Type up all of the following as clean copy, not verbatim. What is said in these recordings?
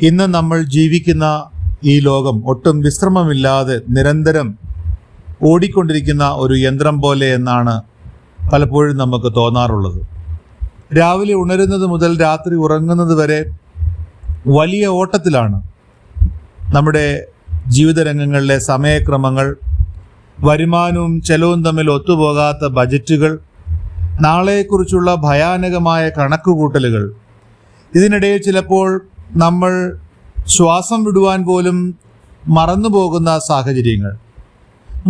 ഇന്ന് നമ്മൾ ജീവിക്കുന്ന ഈ ലോകം ഒട്ടും വിശ്രമമില്ലാതെ നിരന്തരം ഓടിക്കൊണ്ടിരിക്കുന്ന ഒരു യന്ത്രം പോലെ എന്നാണ് പലപ്പോഴും നമുക്ക് തോന്നാറുള്ളത്. രാവിലെ ഉണരുന്നത് മുതൽ രാത്രി ഉറങ്ങുന്നത് വരെ വലിയ ഓട്ടത്തിലാണ്. നമ്മുടെ ജീവിതരംഗങ്ങളിലെ സമയക്രമങ്ങൾ, വരുമാനവും ചെലവും തമ്മിൽ ഒത്തുപോകാത്ത ബജറ്റുകൾ, നാളെക്കുറിച്ചുള്ള ഭയാനകമായ കണക്കുകൂട്ടലുകൾ, ഇതിനിടയിൽ ചിലപ്പോൾ നമ്മൾ ശ്വാസം വിടുവാൻ പോലും മറന്നുപോകുന്ന സാഹചര്യങ്ങൾ.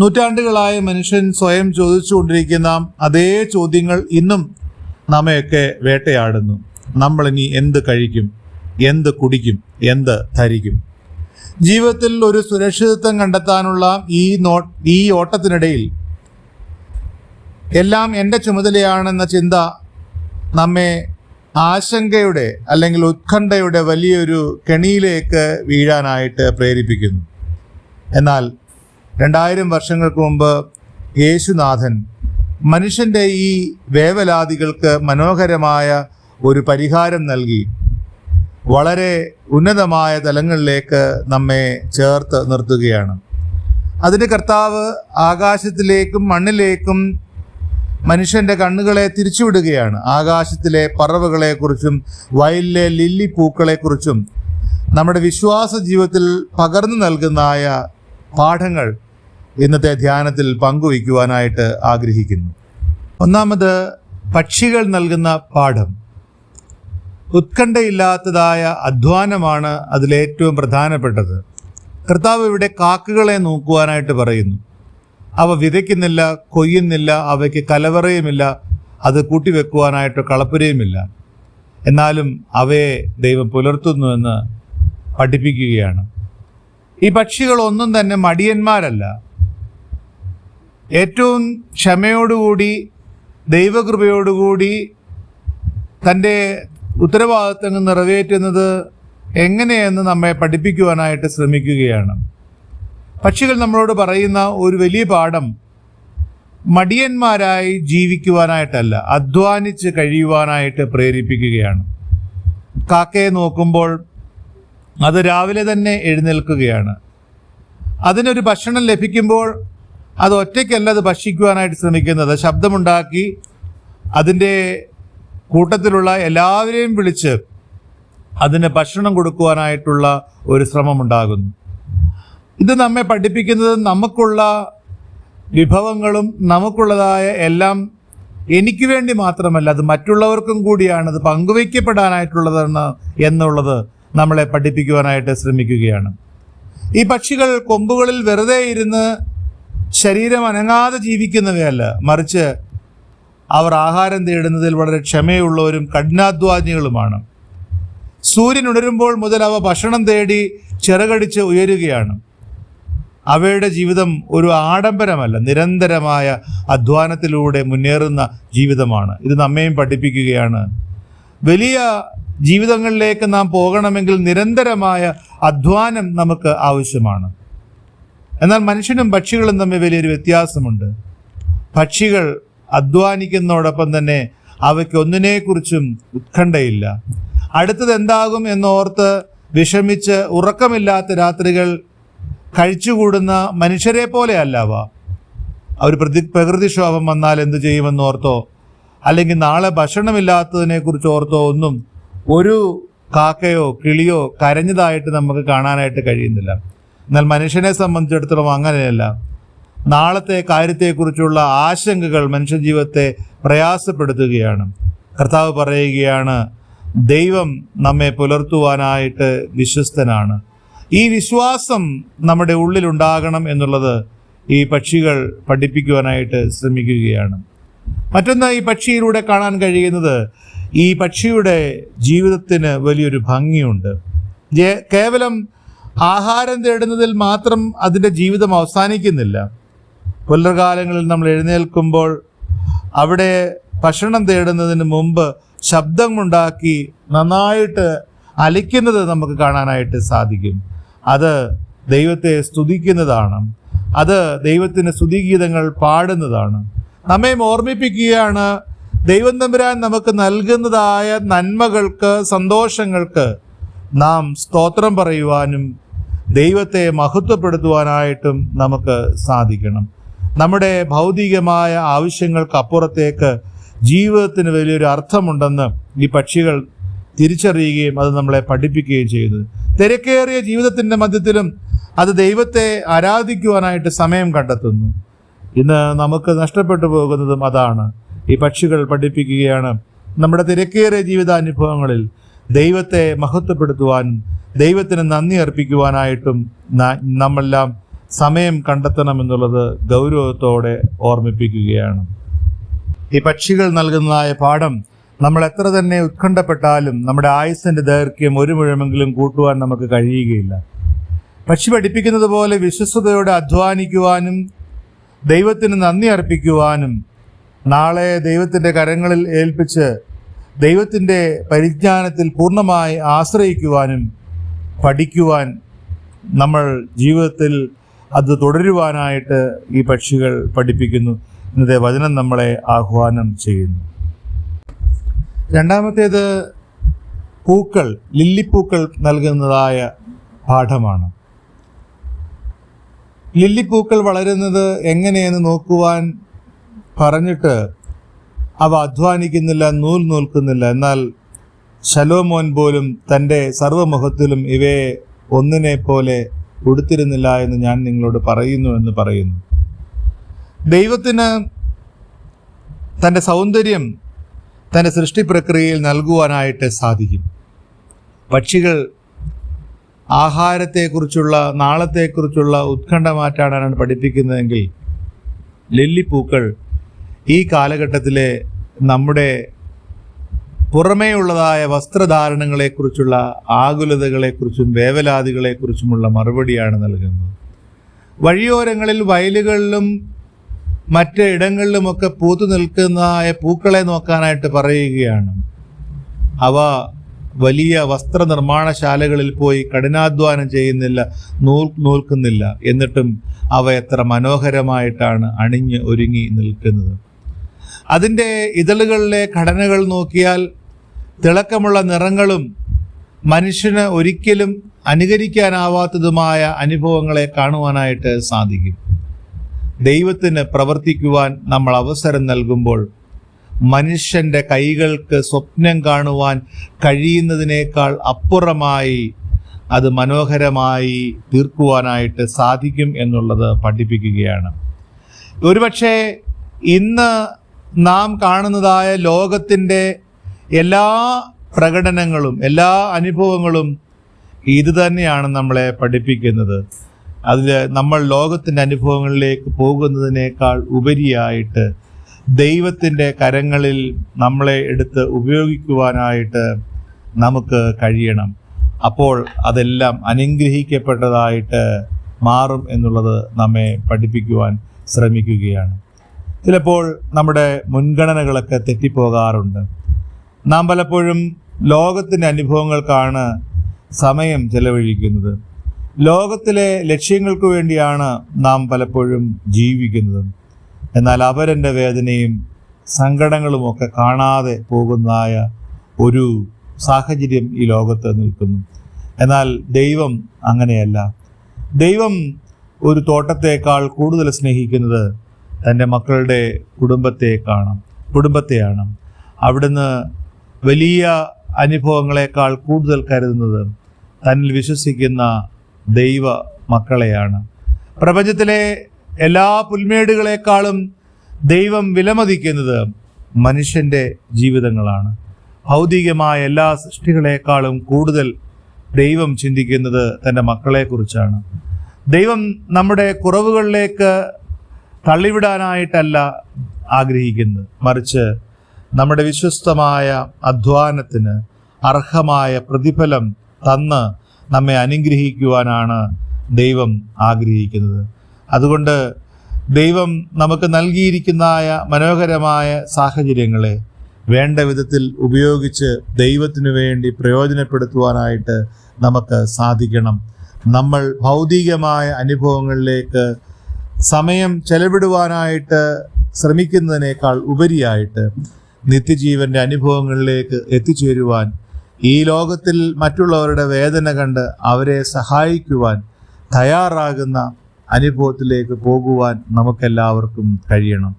നൂറ്റാണ്ടുകളായ മനുഷ്യൻ സ്വയം ചോദിച്ചുകൊണ്ടിരിക്കുന്ന അതേ ചോദ്യങ്ങൾ ഇന്നും നമ്മയൊക്കെ വേട്ടയാടുന്നു. നമ്മളിനി എന്ത് കഴിക്കും, എന്ത് കുടിക്കും, എന്ത് ധരിക്കും? ജീവിതത്തിൽ ഒരു സുരക്ഷിതത്വം കണ്ടെത്താനുള്ള ഈ ഓട്ടത്തിനിടയിൽ എല്ലാം എൻ്റെ ചുമതലയാണെന്ന ചിന്ത നമ്മെ ആശങ്കയുടെ അല്ലെങ്കിൽ ഉത്കണ്ഠയുടെ വലിയൊരു കെണിയിലേക്ക് വീഴാനായിട്ട് പ്രേരിപ്പിക്കുന്നു. എന്നാൽ 2000 വർഷങ്ങൾക്ക് മുമ്പ് യേശുനാഥൻ മനുഷ്യൻ്റെ ഈ വേവലാതികൾക്ക് മനോഹരമായ ഒരു പരിഹാരം നൽകി വളരെ ഉന്നതമായ തലങ്ങളിലേക്ക് നമ്മെ ചേർത്ത് നിർത്തുകയാണ്. അതിന് കർത്താവ് ആകാശത്തിലേക്കും മണ്ണിലേക്കും മനുഷ്യൻ്റെ കണ്ണുകളെ തിരിച്ചുവിടുകയാണ്. ആകാശത്തിലെ പറവകളെക്കുറിച്ചും വയലിലെ ലില്ലിപ്പൂക്കളെക്കുറിച്ചും നമ്മുടെ വിശ്വാസ ജീവിതത്തിൽ പകർന്നു നൽകുന്നതായ പാഠങ്ങൾ ഇന്നത്തെ ധ്യാനത്തിൽ പങ്കുവയ്ക്കുവാനായിട്ട് ആഗ്രഹിക്കുന്നു. ഒന്നാമത്, പക്ഷികൾ നൽകുന്ന പാഠം. ഉത്കണ്ഠയില്ലാത്തതായ അധ്വാനമാണ് അതിലേറ്റവും പ്രധാനപ്പെട്ടത്. കർത്താവ് ഇവിടെ കാക്കകളെ നോക്കുവാനായിട്ട് പറയുന്നു. അവ വിതയ്ക്കുന്നില്ല, കൊയ്യുന്നില്ല, അവയ്ക്ക് കലവറയുമില്ല, അത് കൂട്ടിവെക്കുവാനായിട്ട് കളപ്പുരയുമില്ല. എന്നാലും അവയെ ദൈവം പുലർത്തുന്നുവെന്ന് പഠിപ്പിക്കുകയാണ്. ഈ പക്ഷികളൊന്നും തന്നെ മടിയന്മാരല്ല. ഏറ്റവും ക്ഷമയോടുകൂടി ദൈവകൃപയോടുകൂടി തൻ്റെ ഉത്തരവാദിത്തങ്ങൾ നിറവേറ്റുന്നത് എങ്ങനെയെന്ന് നമ്മെ പഠിപ്പിക്കുവാനായിട്ട് ശ്രമിക്കുകയാണ്. പക്ഷികൾ നമ്മളോട് പറയുന്ന ഒരു വലിയ പാഠം മടിയന്മാരായി ജീവിക്കുവാനായിട്ടല്ല, അധ്വാനിച്ച് കഴിയുവാനായിട്ട് പ്രേരിപ്പിക്കുകയാണ്. കാക്കയെ നോക്കുമ്പോൾ അത് രാവിലെ തന്നെ എഴുന്നേൽക്കുകയാണ്. അതിനൊരു ഭക്ഷണം ലഭിക്കുമ്പോൾ അത് ഒറ്റയ്ക്കല്ല അത് ഭക്ഷിക്കുവാനായിട്ട് ശ്രമിക്കുന്നത്. ശബ്ദമുണ്ടാക്കി അതിൻ്റെ കൂട്ടത്തിലുള്ള എല്ലാവരെയും വിളിച്ച് അതിന് ഭക്ഷണം കൊടുക്കുവാനായിട്ടുള്ള ഒരു ശ്രമമുണ്ടാകുന്നു. ഇത് നമ്മെ പഠിപ്പിക്കുന്നത് നമുക്കുള്ള വിഭവങ്ങളും നമുക്കുള്ളതായ എല്ലാം എനിക്ക് വേണ്ടി മാത്രമല്ല, അത് മറ്റുള്ളവർക്കും കൂടിയാണ്, അത് പങ്കുവയ്ക്കപ്പെടാനായിട്ടുള്ളതെന്ന് എന്നുള്ളത് നമ്മളെ പഠിപ്പിക്കുവാനായിട്ട് ശ്രമിക്കുകയാണ്. ഈ പക്ഷികൾ കൊമ്പുകളിൽ വെറുതെ ഇരുന്ന് ശരീരം അനങ്ങാതെ ജീവിക്കുന്നവയല്ല, മറിച്ച് അവർ ആഹാരം തേടുന്നതിൽ വളരെ ക്ഷമയുള്ളവരും കഠിനാധ്വാനികളുമാണ്. സൂര്യൻ ഉണരുമ്പോൾ മുതൽ അവ ഭക്ഷണം തേടി ചിറകടിച്ച് ഉയരുകയാണ്. അവയുടെ ജീവിതം ഒരു ആഡംബരമല്ല, നിരന്തരമായ അധ്വാനത്തിലൂടെ മുന്നേറുന്ന ജീവിതമാണ്. ഇത് നമ്മയും പഠിപ്പിക്കുകയാണ്. വലിയ ജീവിതങ്ങളിലേക്ക് നാം പോകണമെങ്കിൽ നിരന്തരമായ അധ്വാനം നമുക്ക് ആവശ്യമാണ്. എന്നാൽ മനുഷ്യനും പക്ഷികളും തമ്മിൽ വലിയൊരു വ്യത്യാസമുണ്ട്. പക്ഷികൾ അധ്വാനിക്കുന്നതോടൊപ്പം തന്നെ അവയ്ക്ക് ഒന്നിനെക്കുറിച്ചും ഉത്കണ്ഠയില്ല. അടുത്തത് എന്താകും എന്നോർത്ത് വിഷമിച്ച് ഉറക്കമില്ലാത്ത രാത്രികൾ കഴിച്ചുകൂടുന്ന മനുഷ്യരെ പോലെ അല്ല അവ. അവർ പ്രകൃതിക്ഷോഭം വന്നാൽ എന്തു ചെയ്യുമെന്നോർത്തോ അല്ലെങ്കിൽ നാളെ ഭക്ഷണമില്ലാത്തതിനെ കുറിച്ച് ഓർത്തോ ഒന്നും ഒരു കാക്കയോ കിളിയോ കരഞ്ഞതായിട്ട് നമുക്ക് കാണാനായിട്ട് കഴിയുന്നില്ല. എന്നാൽ മനുഷ്യനെ സംബന്ധിച്ചിടത്തോളം അങ്ങനെയല്ല. നാളത്തെ കാര്യത്തെക്കുറിച്ചുള്ള ആശങ്കകൾ മനുഷ്യജീവിതത്തെ പ്രയാസപ്പെടുത്തുകയാണ്. കർത്താവ് പറയുകയാണ്, ദൈവം നമ്മെ പുലർത്തുവാനായിട്ട് വിശ്വസ്തനാണ്. ഈ വിശ്വാസം നമ്മുടെ ഉള്ളിലുണ്ടാകണം എന്നുള്ളത് ഈ പക്ഷികൾ പഠിപ്പിക്കുവാനായിട്ട് ശ്രമിക്കുകയാണ്. മറ്റൊന്ന്, ഈ പക്ഷിയിലൂടെ കാണാൻ കഴിയുന്നത് ഈ പക്ഷിയുടെ ജീവിതത്തിന് വലിയൊരു ഭംഗിയുണ്ട്. കേവലം ആഹാരം തേടുന്നതിൽ മാത്രം അതിൻ്റെ ജീവിതം അവസാനിക്കുന്നില്ല. പുലർകാലങ്ങളിൽ നമ്മൾ എഴുന്നേൽക്കുമ്പോൾ അവിടെ ഭക്ഷണം തേടുന്നതിന് മുമ്പ് ശബ്ദമുണ്ടാക്കി നന്നായിട്ട് അലിക്കുന്നത് നമുക്ക് കാണാനായിട്ട് സാധിക്കും. അത് ദൈവത്തെ സ്തുതിക്കുന്നതാണ്. അത് ദൈവത്തിന് സ്തുതിഗീതങ്ങൾ പാടുന്നതാണ്. നമ്മെ ഓർമ്മിപ്പിക്കുകയാണ്, ദൈവം തമ്പുരാൻ നമുക്ക് നൽകുന്നതായ നന്മകൾക്ക്, സന്തോഷങ്ങൾക്ക് നാം സ്തോത്രം പറയുവാനും ദൈവത്തെ മഹത്വപ്പെടുത്തുവാനായിട്ടും നമുക്ക് സാധിക്കണം. നമ്മുടെ ഭൗതികമായ ആവശ്യങ്ങൾക്കപ്പുറത്തേക്ക് ജീവിതത്തിന് വലിയൊരു അർത്ഥമുണ്ടെന്ന് ഈ പക്ഷികൾ തിരിച്ചറിയുകയും അത് നമ്മളെ പഠിപ്പിക്കുകയും ചെയ്യുന്നത്. തിരക്കേറിയ ജീവിതത്തിൻ്റെ മധ്യത്തിലും അത് ദൈവത്തെ ആരാധിക്കുവാനായിട്ട് സമയം കണ്ടെത്തുന്നു. ഇന്ന് നമുക്ക് നഷ്ടപ്പെട്ടു പോകുന്നതും അതാണ്. ഈ പക്ഷികൾ പഠിപ്പിക്കുകയാണ്, നമ്മുടെ തിരക്കേറിയ ജീവിതാനുഭവങ്ങളിൽ ദൈവത്തെ മഹത്വപ്പെടുത്തുവാനും ദൈവത്തിന് നന്ദി അർപ്പിക്കുവാനായിട്ടും നമ്മളെല്ലാം സമയം കണ്ടെത്തണമെന്നുള്ളത് ഗൗരവത്തോടെ ഓർമ്മിപ്പിക്കുകയാണ്. ഈ പക്ഷികൾ നൽകുന്നതായ പാഠം നമ്മൾ എത്ര തന്നെ ഉത്കണ്ഠപ്പെട്ടാലും നമ്മുടെ ആയുസ്സിൻ്റെ ദൈർഘ്യം ഒരു മുഴമെങ്കിലും കൂട്ടുവാൻ നമുക്ക് കഴിയുകയില്ല. പക്ഷി പഠിപ്പിക്കുന്നത് പോലെ വിശ്വസ്തയോടെ അധ്വാനിക്കുവാനും ദൈവത്തിന് നന്ദി അർപ്പിക്കുവാനും നാളെ ദൈവത്തിൻ്റെ കരങ്ങളിൽ ഏൽപ്പിച്ച് ദൈവത്തിൻ്റെ പരിജ്ഞാനത്തിൽ പൂർണ്ണമായി ആശ്രയിക്കുവാനും പഠിക്കുവാൻ നമ്മൾ ജീവിതത്തിൽ അത് തുടരുവാനായിട്ട് ഈ പക്ഷികൾ പഠിപ്പിക്കുന്നു. ഇന്നത്തെ വചനം നമ്മളെ ആഹ്വാനം ചെയ്യുന്നു. രണ്ടാമത്തേത് പൂക്കൾ, ലില്ലിപ്പൂക്കൾ നൽകുന്നതായ പാഠമാണ്. ലില്ലിപ്പൂക്കൾ വളരുന്നത് എങ്ങനെയെന്ന് നോക്കുവാൻ പറഞ്ഞിട്ട് അവ അധ്വാനിക്കുന്നില്ല, നൂൽക്കുന്നില്ല. എന്നാൽ ശലോമോൻ പോലും തൻ്റെ സർവ്വമുഖത്തിലും ഇവയെ ഒന്നിനെ പോലെ കൊടുത്തിരുന്നില്ല എന്ന് ഞാൻ നിങ്ങളോട് പറയുന്നു എന്ന് പറയുന്നു. ദൈവത്തിന് തൻ്റെ സൗന്ദര്യം തൻ്റെ സൃഷ്ടി പ്രക്രിയയിൽ നൽകുവാനായിട്ട് സാധിക്കും. പക്ഷികൾ ആഹാരത്തെക്കുറിച്ചുള്ള നാളത്തെക്കുറിച്ചുള്ള ഉത്കണ്ഠ മാറ്റാനാണ് പഠിപ്പിക്കുന്നതെങ്കിൽ ലില്ലിപ്പൂക്കൾ ഈ കാലഘട്ടത്തിലെ നമ്മുടെ പുറമേ ഉള്ളതായ വസ്ത്രധാരണങ്ങളെക്കുറിച്ചുള്ള ആകുലതകളെക്കുറിച്ചും വേവലാതികളെക്കുറിച്ചുമുള്ള മറുപടിയാണ് നൽകുന്നത്. വഴിയോരങ്ങളിൽ, വയലുകളിലും മറ്റ് ഇടങ്ങളിലുമൊക്കെ പൂത്തു നിൽക്കുന്നതായ പൂക്കളെ നോക്കാനായിട്ട് പറയുകയാണ്. അവ വലിയ വസ്ത്രനിർമ്മാണശാലകളിൽ പോയി കഠിനാധ്വാനം ചെയ്യുന്നില്ല, നൂൽക്കുന്നില്ല. എന്നിട്ടും അവ എത്ര മനോഹരമായിട്ടാണ് അണിഞ്ഞ് ഒരുങ്ങി നിൽക്കുന്നത്. അതിൻ്റെ ഇതളുകളിലെ ഘടനകൾ നോക്കിയാൽ തിളക്കമുള്ള നിറങ്ങളും മനുഷ്യന് ഒരിക്കലും അനുകരിക്കാനാവാത്തതുമായ അനുഭവങ്ങളെ കാണുവാനായിട്ട് സാധിക്കും. ദൈവത്തിന് പ്രവർത്തിക്കുവാൻ നമ്മൾ അവസരം നൽകുമ്പോൾ മനുഷ്യൻ്റെ കൈകൾക്ക് സ്വപ്നം കാണുവാൻ കഴിയുന്നതിനേക്കാൾ അപ്പുറമായി അത് മനോഹരമായി തീർക്കുവാനായിട്ട് സാധിക്കും എന്നുള്ളത് പഠിപ്പിക്കുകയാണ്. ഒരുപക്ഷെ ഇന്ന് നാം കാണുന്നതായ ലോകത്തിൻ്റെ എല്ലാ പ്രകടനങ്ങളും എല്ലാ അനുഭവങ്ങളും ഇത് തന്നെയാണ് നമ്മളെ പഠിപ്പിക്കുന്നത്. അതിൽ നമ്മൾ ലോകത്തിൻ്റെ അനുഭവങ്ങളിലേക്ക് പോകുന്നതിനേക്കാൾ ഉപരിയായിട്ട് ദൈവത്തിൻ്റെ കരങ്ങളിൽ നമ്മളെ എടുത്ത് ഉപയോഗിക്കുവാനായിട്ട് നമുക്ക് കഴിയണം. അപ്പോൾ അതെല്ലാം അനുഗ്രഹിക്കപ്പെട്ടതായിട്ട് മാറും എന്നുള്ളത് നമ്മെ പഠിപ്പിക്കുവാൻ ശ്രമിക്കുകയാണ്. ചിലപ്പോൾ നമ്മുടെ മുൻഗണനകളൊക്കെ തെറ്റിപ്പോകാറുണ്ട്. നാം പലപ്പോഴും ലോകത്തിൻ്റെ അനുഭവങ്ങൾക്കാണ് സമയം ചെലവഴിക്കുന്നത്. ലോകത്തിലെ ലക്ഷ്യങ്ങൾക്ക് വേണ്ടിയാണ് നാം പലപ്പോഴും ജീവിക്കുന്നത്. എന്നാൽ അപരൻ്റെ വേദനയും സങ്കടങ്ങളുമൊക്കെ കാണാതെ പോകുന്നതായ ഒരു സാഹചര്യം ഈ ലോകത്ത് നിൽക്കുന്നു. എന്നാൽ ദൈവം അങ്ങനെയല്ല. ദൈവം ഒരു തോട്ടത്തേക്കാൾ കൂടുതൽ സ്നേഹിക്കുന്നത് തൻ്റെ മക്കളുടെ കുടുംബത്തെയാണ്. അവിടുന്ന് വലിയ അനുഭവങ്ങളെക്കാൾ കൂടുതൽ കരുതുന്നത് തന്നിൽ വിശ്വസിക്കുന്ന ദൈവ മക്കളെയാണ്. പ്രപഞ്ചത്തിലെ എല്ലാ പുൽമേടുകളെക്കാളും ദൈവം വിലമതിക്കുന്നത് മനുഷ്യൻ്റെ ജീവിതങ്ങളാണ്. ഭൗതികമായ എല്ലാ സൃഷ്ടികളെക്കാളും കൂടുതൽ ദൈവം ചിന്തിക്കുന്നത് തൻ്റെ മക്കളെക്കുറിച്ചാണ്. ദൈവം നമ്മുടെ കുറവുകളിലേക്ക് തള്ളിവിടാനായിട്ടല്ല ആഗ്രഹിക്കുന്നത്, മറിച്ച് നമ്മുടെ വിശ്വസ്തമായ അധ്വാനത്തിന് അർഹമായ പ്രതിഫലം തന്ന് നമ്മെ അനുഗ്രഹിക്കുവാനാണ് ദൈവം ആഗ്രഹിക്കുന്നത്. അതുകൊണ്ട് ദൈവം നമുക്ക് നൽകിയിരിക്കുന്നതായ മനോഹരമായ സാഹചര്യങ്ങളെ വേണ്ട വിധത്തിൽ ഉപയോഗിച്ച് ദൈവത്തിനു വേണ്ടി പ്രയോജനപ്പെടുത്തുവാനായിട്ട് നമുക്ക് സാധിക്കണം. നമ്മൾ ഭൗതികമായ അനുഭവങ്ങളിലേക്ക് സമയം ചെലവിടുവാനായിട്ട് ശ്രമിക്കുന്നതിനേക്കാൾ ഉപരിയായിട്ട് നിത്യജീവൻ്റെ അനുഭവങ്ങളിലേക്ക് എത്തിച്ചേരുവാൻ ഈ ലോകത്തിൽ മറ്റുള്ളവരുടെ വേദന കണ്ട് അവരെ സഹായിക്കുവാൻ തയ്യാറാകുന്ന അനുഭവത്തിലേക്ക് പോകുവാൻ നമുക്കെല്ലാവർക്കും കഴിയണം.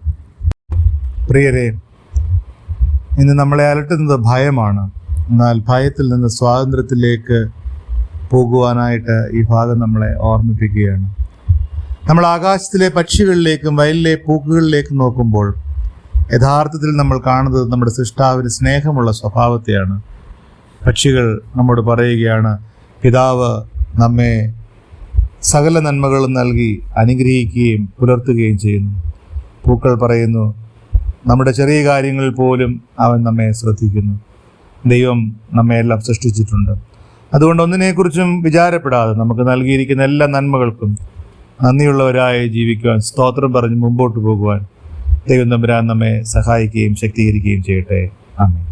പ്രിയരെ, ഇന്ന് നമ്മളെ അലട്ടുന്നത് ഭയമാണ്. എന്നാൽ ഭയത്തിൽ നിന്ന് സ്വാതന്ത്ര്യത്തിലേക്ക് പോകുവാനായിട്ട് ഈ ഭാഗം നമ്മളെ ഓർമ്മിപ്പിക്കുകയാണ്. നമ്മൾ ആകാശത്തിലെ പക്ഷികളിലേക്കും വയലിലെ പൂക്കുകളിലേക്കും നോക്കുമ്പോൾ യഥാർത്ഥത്തിൽ നമ്മൾ കാണുന്നത് നമ്മുടെ സൃഷ്ടാവിന് സ്നേഹമുള്ള സ്വഭാവത്തെയാണ്. പക്ഷികൾ നമ്മോട് പറയുകയാണ്, പിതാവ് നമ്മെ സകല നന്മകളും നൽകി അനുഗ്രഹിക്കുകയും പുലർത്തുകയും ചെയ്യുന്നു. പൂക്കൾ പറയുന്നു, നമ്മുടെ ചെറിയ കാര്യങ്ങളിൽ പോലും അവൻ നമ്മെ ശ്രദ്ധിക്കുന്നു. ദൈവം നമ്മെ എല്ലാം സൃഷ്ടിച്ചിട്ടുണ്ട്. അതുകൊണ്ട് ഒന്നിനെക്കുറിച്ചും വിചാരപ്പെടാതെ നമുക്ക് നൽകിയിരിക്കുന്ന എല്ലാ നന്മകൾക്കും നന്ദിയുള്ളവരായി ജീവിക്കുവാൻ, സ്തോത്രം പറഞ്ഞ് മുമ്പോട്ട് പോകുവാൻ ദൈവം തമ്പുരാൻ നമ്മെ സഹായിക്കുകയും ശക്തീകരിക്കുകയും ചെയ്യട്ടെ. ആമേൻ.